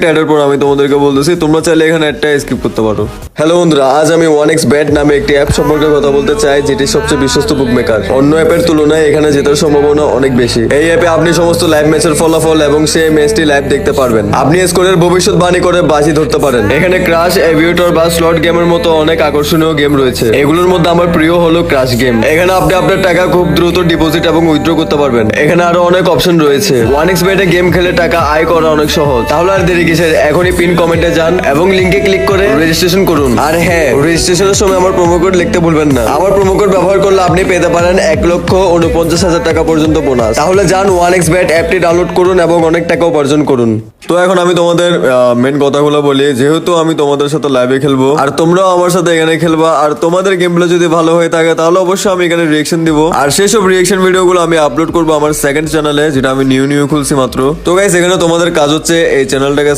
অ্যাডের পর আমি তোমাদেরকে বলতেছি তোমরা চাইলে এখানে একটা স্কিপ করতে পারো। হ্যালো বন্ধুরা, আজ আমি 1xBet নামে একটি অ্যাপ সম্পর্কে কথা বলতে চাই, যেটি সবচেয়ে বিশ্বস্ত বুকমেকার। অন্য অ্যাপের তুলনায় এখানে জেতার সম্ভাবনা অনেক বেশি। এই অ্যাপে আপনি সমস্ত লাইভ ম্যাচের ফলাফল এবং সেই ম্যাচটি লাইভ দেখতে পারবেন। আপনি স্কোরের ভবিষ্যৎবাণী করে বাজি ধরতে পারেন। এখানে ক্রাশ, এভিয়েটর বা স্লট গেমের মতো অনেক আকর্ষণীয় গেম রয়েছে। এগুলোর মধ্যে আমার প্রিয় হলো ক্রাশ গেম। এখানে আপনি আপনার টাকা খুব দ্রুত ডিপোজিট এবং উইথড্র করতে পারবেন। এখানে আরো অনেক অপশন রয়েছে। 1xBet এ গেম খেলে টাকা আয় করা অনেক সহজ। তাহলে আর দেরি কিসের, এখনই পিন কমেন্টে যান এবং লিংকে ক্লিক করে রেজিস্ট্রেশন করুন। আর হ্যাঁ, রেজিস্ট্রেশনের সময় আমার প্রোমো কোড লিখতে ভুলবেন না। আমার প্রোমো কোড ব্যবহার করলে আপনি পেতে পারেন 1,49,000 টাকা পর্যন্ত বোনাস। তাহলে যান 1xBet অ্যাপটি ডাউনলোড করুন এবং অনেক টাকা উপার্জন করুন। তো এখন আমি তোমাদের মেন কথাগুলো বলি। যেহেতু আমি তোমাদের সাথে লাইভে খেলবো আর তোমরাও আমার সাথে এখানে খেলবা, আর তোমাদের গেমগুলো যদি ভালো হয়ে থাকে তাহলে অবশ্যই আমি এখানে রিয়েকশন দিব। আর সেসব রিয়েকশন ভিডিওগুলো আমি আপলোড করবো আমার সেকেন্ড চ্যানেলে, যেটা আমি নিউ খুলছি মাত্র। তো গাইস, এখানে তোমাদের কাজ হচ্ছে এই চ্যানেলটাকে